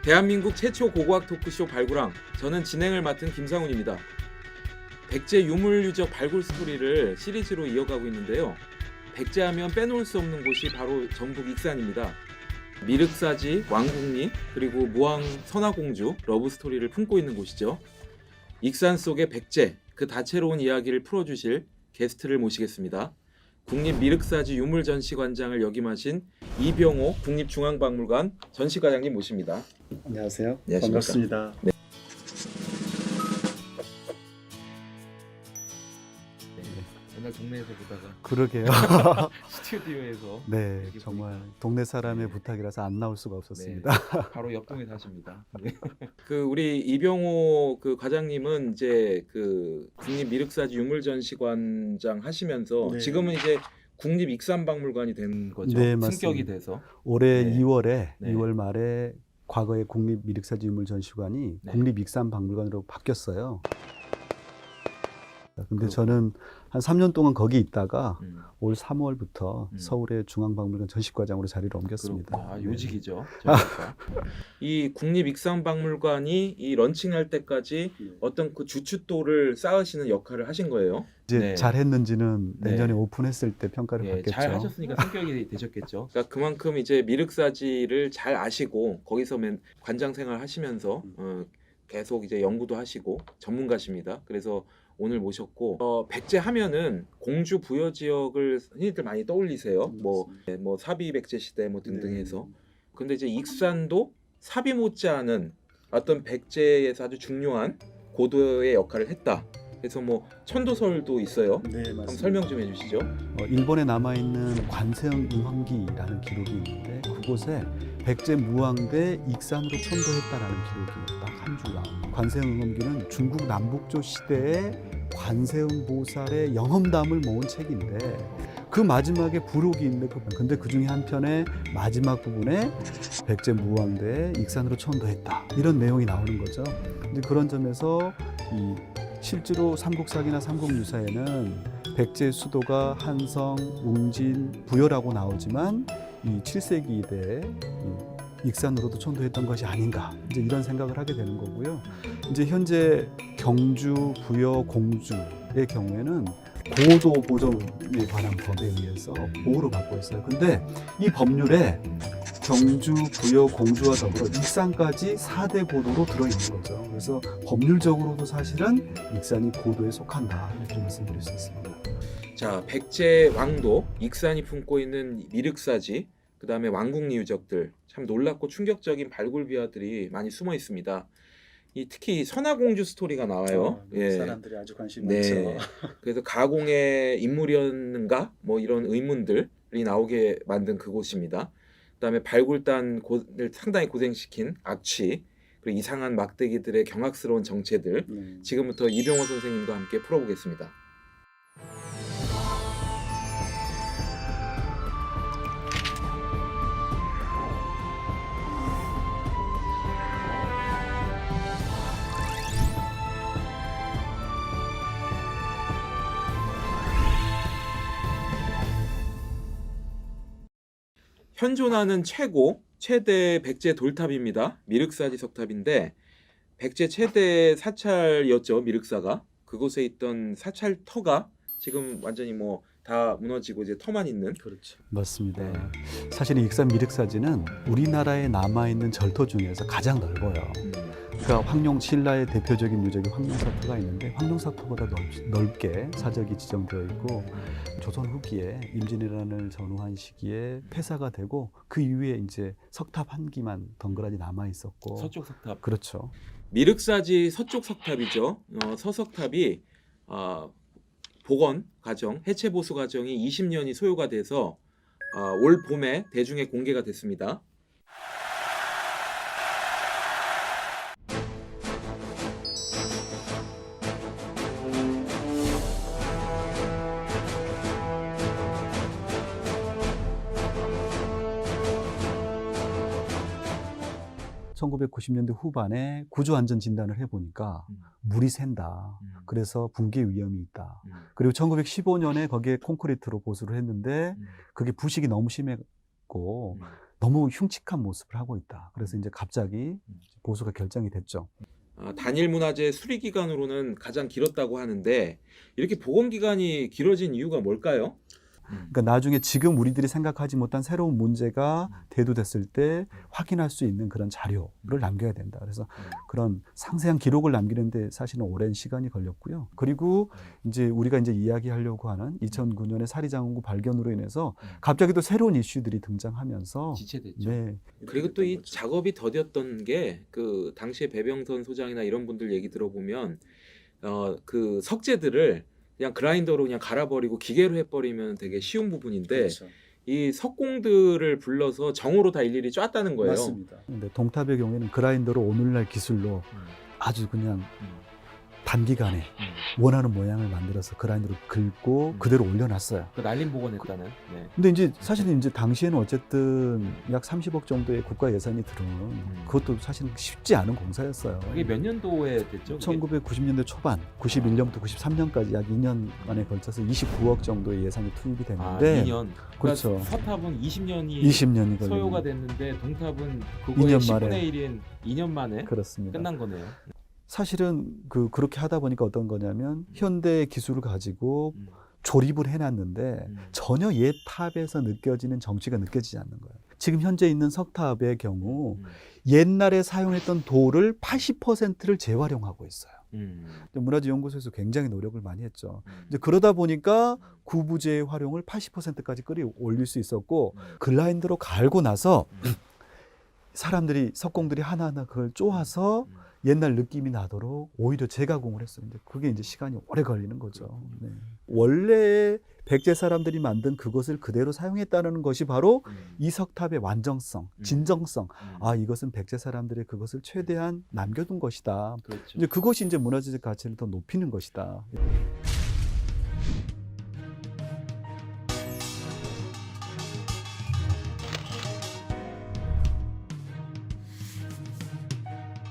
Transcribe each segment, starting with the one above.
대한민국 최초 고고학 토크쇼 발굴왕, 저는 진행을 맡은 김상훈입니다. 백제 유물유적 발굴 스토리를 시리즈로 이어가고 있는데요. 백제하면 빼놓을 수 없는 곳이 바로 전북 익산입니다. 미륵사지, 왕궁리, 그리고 무왕 선화공주 러브 스토리를 품고 있는 곳이죠. 익산 속의 백제, 그 다채로운 이야기를 풀어주실 게스트를 모시겠습니다. 국립미륵사지 유물전시관장을 역임하신 이병호 국립중앙박물관 전시과장님 모십니다. 안녕하세요. 안녕하십니까. 반갑습니다. 네. 맨날 동네에서 보다가 그러게요. 스튜디오에서 네, 여기 정말 보니까. 동네 사람의 네. 부탁이라서 안 나올 수가 없었습니다. 바로 옆동에 사십니다. 네. 그 우리 이병호 그 과장님은 이제 그 국립미륵사지 유물전시관장 하시면서 네. 지금은 이제 국립익산박물관이 된 거죠. 네, 맞습니다. 승격이 돼서. 올해 네. 2월에 네. 2월 말에 과거의 국립미륵사지 유물전시관이 네. 국립익산박물관으로 바뀌었어요. 근데 그렇구나. 저는 한 3년 동안 거기 있다가 올 3월부터 음. 서울의 중앙박물관 전시과장으로 자리를 옮겼습니다. 그렇구나. 네. 요직이죠. 저희가. 이 국립익산박물관이 이 런칭할 때까지 어떤 그 주춧돌을 쌓으시는 역할을 하신 거예요. 이제 네. 잘했는지는 네. 내년에 오픈했을 때 평가를 예, 받겠죠. 잘 하셨으니까 성격이 되셨겠죠. 그러니까 그만큼 이제 미륵사지를 잘 아시고 거기서 관장 생활 하시면서 계속 이제 연구도 하시고 전문가십니다. 그래서 오늘 모셨고 백제 하면은 공주 부여 지역을 흔히들 많이 떠올리세요. 뭐 사비 백제 시대 뭐 등등 해서. 근데 이제 익산도 사비 못지않은 어떤 백제에서 아주 중요한 고도의 역할을 했다. 그래서 뭐 천도설도 있어요. 네, 맞습니다. 한번 설명 좀 해주시죠. 일본에 남아있는 관세음 응황기라는 기록이 있는데 그곳에 백제 무왕대 익산으로 천도했다라는 기록이 딱 한 줄 나옵니다. 관세음 응황기는 중국 남북조 시대의 관세음 보살의 영험담을 모은 책인데 그 마지막에 부록이 있는데 근데 그 중에 한 편의 마지막 부분에 백제 무왕대 익산으로 천도했다 이런 내용이 나오는 거죠. 근데 그런 점에서 이 실제로 삼국사기나 삼국유사에는 백제 수도가 한성, 웅진, 부여라고 나오지만 이 7세기 때 익산으로도 천도했던 것이 아닌가 이제 이런 생각을 하게 되는 거고요. 이제 현재 경주, 부여, 공주의 경우에는 고도 보존에 관한 법에 의해서 보호를 받고 있어요. 근데 이 법률에 경주, 부여, 공주와 더불어 익산까지 4대 고도로 들어있는 거죠. 그래서 법률적으로도 사실은 익산이 고도에 속한다 이렇게 말씀드릴 수 있습니다. 자, 백제 왕도, 익산이 품고 있는 미륵사지, 그 다음에 왕궁리 유적들 참 놀랍고 충격적인 발굴 비화들이 많이 숨어 있습니다. 특히 선화공주 스토리가 나와요. 사람들이 아주 관심이 네. 많죠. 그래서 가공의 인물이었는가 뭐 이런 의문들이 나오게 만든 그곳입니다. 그다음에 발굴단을 상당히 고생시킨 악취, 그리고 이상한 막대기들의 경악스러운 정체들 지금부터 이병호 선생님과 함께 풀어보겠습니다. 현존하는 최대 백제 돌탑입니다. 미륵사지 석탑인데 백제 최대 사찰이었죠. 미륵사가. 그곳에 있던 사찰터가 지금 완전히 뭐 다 무너지고 이제 터만 있는. 그렇죠. 맞습니다. 네. 사실 이 익산 미륵사지는 우리나라에 남아있는 절터 중에서 가장 넓어요. 그러니까 신라의 대표적인 유적이 황룡사터가 있는데 황룡사터보다 넓게 사적이 지정되어 있고 조선 후기에 임진왜란을 전후한 시기에 폐사가 되고 그 이후에 이제 석탑 한 기만 덩그러니 남아 있었고. 서쪽 석탑. 그렇죠. 미륵사지 서쪽 석탑이죠. 서석탑이 복원 과정, 해체 보수 과정이 20년이 소요가 돼서 올 봄에 대중에 공개가 됐습니다. (1990년대) 후반에 구조 안전 진단을 해보니까 물이 샌다. 그래서 붕괴 위험이 있다. 그리고 1915년에 거기에 콘크리트로 보수를 했는데 그게 부식이 너무 심했고 너무 흉측한 모습을 하고 있다. 그래서 이제 갑자기 보수가 결정이 됐죠. 단일 문화재 수리 기간으로는 가장 길었다고 하는데 이렇게 복원 기간이 길어진 이유가 뭘까요? 그러니까 나중에 지금 우리들이 생각하지 못한 새로운 문제가 대두됐을 때 확인할 수 있는 그런 자료를 남겨야 된다. 그래서 그런 상세한 기록을 남기는데 사실은 오랜 시간이 걸렸고요. 그리고 이제 우리가 이제 이야기하려고 하는 2009년의 사리장원구 발견으로 인해서 갑자기 또 새로운 이슈들이 등장하면서 지체됐죠. 네. 그리고 또 이 작업이 더뎠던 게 그 당시에 배병선 소장이나 이런 분들 얘기 들어보면 그 석재들을 그냥 그라인더로 그냥 갈아버리고 기계로 해버리면 되게 쉬운 부분인데 그렇죠. 이 석공들을 불러서 정으로 다 일일이 쪼았다는 거예요. 맞습니다. 근데 동탑의 경우에는 그라인더로 오늘날 기술로 아주 그냥 단기간에 원하는 모양을 만들어서 그라인더로 긁고 그대로 올려놨어요. 그 날림 복원했다는. 네. 근데 이제 사실은 이제 당시에는 어쨌든 약 30억 정도의 국가 예산이 들은 그것도 사실은 쉽지 않은 공사였어요. 그게 몇 년도에 됐죠? 1990년대 초반, 91년부터 93년까지 약 2년 만에 걸쳐서 29억 정도의 예산이 투입이 됐는데 2년. 그렇죠. 그러니까 서탑은 20년이 20년이 소요가 걸린 됐는데 동탑은 그거의 2년 10분의 만에. 1인 2년 만에 그렇습니다. 끝난 거네요. 사실은 그렇게 하다 보니까 어떤 거냐면 현대의 기술을 가지고 조립을 해놨는데 전혀 옛 탑에서 느껴지는 정취가 느껴지지 않는 거예요. 지금 현재 있는 석탑의 경우 옛날에 사용했던 돌을 80%를 재활용하고 있어요. 문화재연구소에서 굉장히 노력을 많이 했죠. 이제 그러다 보니까 구부재의 활용을 80%까지 끌어올릴 수 있었고 글라인더로 갈고 나서 사람들이 석공들이 하나하나 그걸 쪼아서 옛날 느낌이 나도록 오히려 재가공을 했어요. 근데 그게 이제 시간이 오래 걸리는 거죠. 네. 원래 백제 사람들이 만든 그것을 그대로 사용했다는 것이 바로 이 석탑의 완전성, 진정성. 이것은 백제 사람들의 그것을 최대한 남겨둔 것이다. 그렇죠. 이제 그것이 이제 문화재적 가치를 더 높이는 것이다.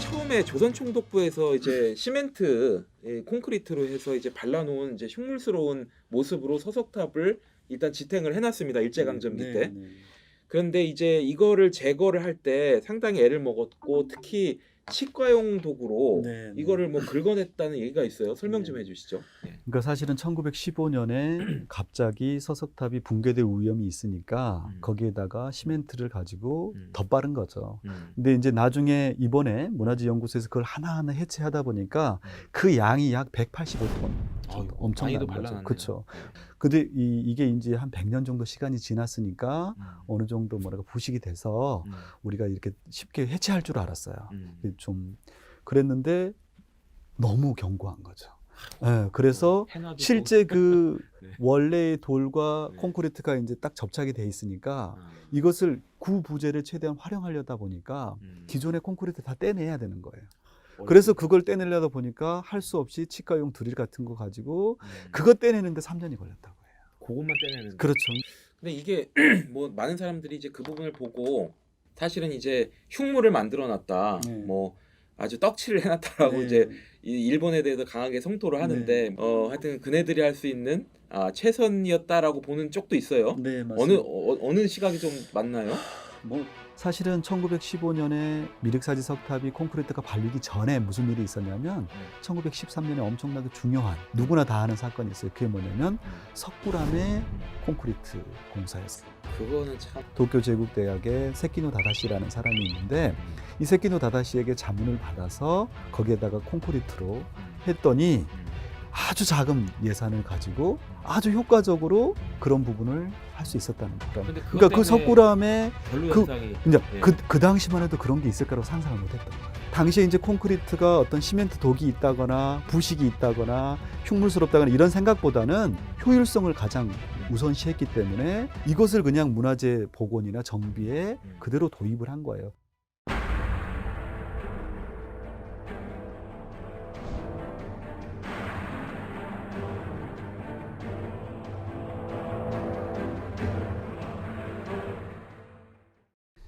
처음에 조선총독부에서 이제 시멘트, 콘크리트로 해서 이제 발라놓은 이제 흉물스러운 모습으로 서석탑을 일단 지탱을 해놨습니다. 일제강점기 때. 네. 그런데 이제 이거를 제거를 할 때 상당히 애를 먹었고 특히 치과용 도구로 네. 이거를 뭐 긁어냈다는 얘기가 있어요. 설명 좀 해주시죠. 네. 그러니까 사실은 1915년에 갑자기 서석탑이 붕괴될 위험이 있으니까 거기에다가 시멘트를 가지고 덧바른 거죠. 근데 이제 나중에 이번에 문화재연구소에서 그걸 하나하나 해체하다 보니까 그 양이 약 185톤 정도 엄청난 많이도 거죠. 발라놨네요. 그렇죠. 근데 이게 이제 한 100년 정도 시간이 지났으니까 어느 정도 부식이 돼서 우리가 이렇게 쉽게 해체할 줄 알았어요. 좀 그랬는데 너무 견고한 거죠. 네, 그래서 실제 그 네. 원래의 돌과 네. 콘크리트가 이제 딱 접착이 돼 있으니까 이것을 구부재를 최대한 활용하려다 보니까 기존의 콘크리트 다 떼내야 되는 거예요. 그래서 그걸 떼내려다 보니까 할 수 없이 치과용 드릴 같은 거 가지고 그거 떼내는데 3년이 걸렸다고 해요. 그것만 떼내는. 그렇죠. 근데 이게 뭐 많은 사람들이 이제 그 부분을 보고 사실은 이제 흉물을 만들어놨다, 네. 뭐 아주 떡칠을 해놨다라고 네. 이제 이 일본에 대해서 강하게 성토를 하는데 하여튼 그네들이 할 수 있는 최선이었다라고 보는 쪽도 있어요. 네, 맞습니다. 어느 시각이 좀 맞나요? 뭐 사실은 1915년에 미륵사지 석탑이 콘크리트가 발리기 전에 무슨 일이 있었냐면 1913년에 엄청나게 중요한 누구나 다 아는 사건이 있어요. 그게 뭐냐면 석굴암의 콘크리트 공사였어요. 그거는 참. 도쿄 제국대학의 세키노 다다시라는 사람이 있는데 이 세키노 다다시에게 자문을 받아서 거기에다가 콘크리트로 했더니 아주 작은 예산을 가지고 아주 효과적으로 그런 부분을 할 수 있었다는 거예요. 근데 그것 그러니까 그 때문에 석굴암에 별로 그- 현상이. 이제 예. 그 당시만 해도 그런 게 있을 거라고 상상을 못했던 거예요. 당시에 이제 콘크리트가 어떤 시멘트 독이 있다거나 부식이 있다거나 흉물스럽다거나 이런 생각보다는 효율성을 가장 우선시했기 때문에 이것을 그냥 문화재 복원이나 정비에 그대로 도입을 한 거예요.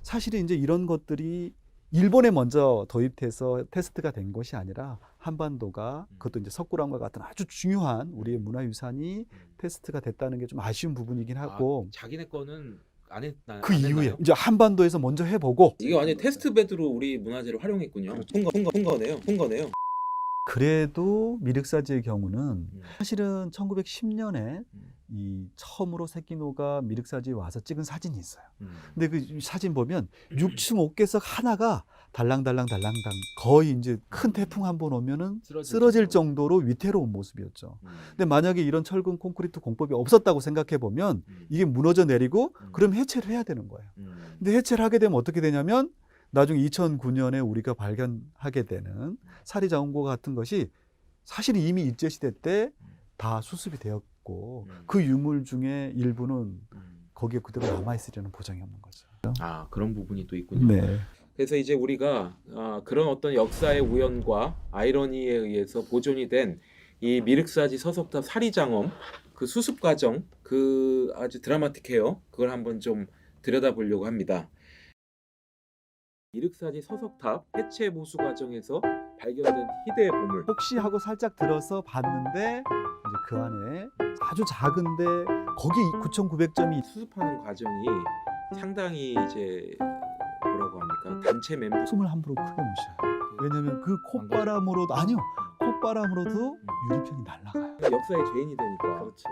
사실은 이제 이런 것들이 일본에 먼저 도입돼서 테스트가 된 것이 아니라 한반도가 그것도 이제 석굴암과 같은 아주 중요한 우리의 문화유산이 테스트가 됐다는 게 좀 아쉬운 부분이긴 하고 자기네 거는 안 했나? 그 안 이후에 했나요? 이제 한반도에서 먼저 해보고 이게 완전 테스트베드로 우리 문화재를 활용했군요. 통거네요. 그래도 미륵사지의 경우는 사실은 1910년에 이 처음으로 세키노가 미륵사지에 와서 찍은 사진이 있어요. 근데 그 사진 보면 6층 옥괴석 하나가 달랑달랑 거의 이제 큰 태풍 한 번 오면은 쓰러질 정도로 위태로운 모습이었죠. 근데 만약에 이런 철근 콘크리트 공법이 없었다고 생각해 보면 이게 무너져 내리고 그럼 해체를 해야 되는 거예요. 근데 해체를 하게 되면 어떻게 되냐면 나중에 2009년에 우리가 발견하게 되는 사리자원고 같은 것이 사실 이미 일제시대 때 다 수습이 되었고 그 유물 중에 일부는 거기에 그대로 남아있으려는 보장이 없는 거죠. 아, 그런 부분이 또 있군요. 네. 그래서 이제 우리가 그런 어떤 역사의 우연과 아이러니에 의해서 보존이 된 이 미륵사지 서석탑 사리장엄 그 수습 과정, 그 아주 드라마틱해요. 그걸 한번 좀 들여다보려고 합니다. 미륵사지 서석탑 해체 보수 과정에서 발견된 희대의 보물. 혹시 하고 살짝 들어서 봤는데 이제 그 안에 아주 작은데 거기 9,900점이 수습하는 과정이 상당히 이제 뭐라고 합니까? 단체 멤버 숨을 함부로 크게 못 쉬어요. 왜냐면 그 콧바람으로도 아니요. 콧바람으로도 유리병이 날아가요. 역사의 죄인이 되니까. 그렇죠.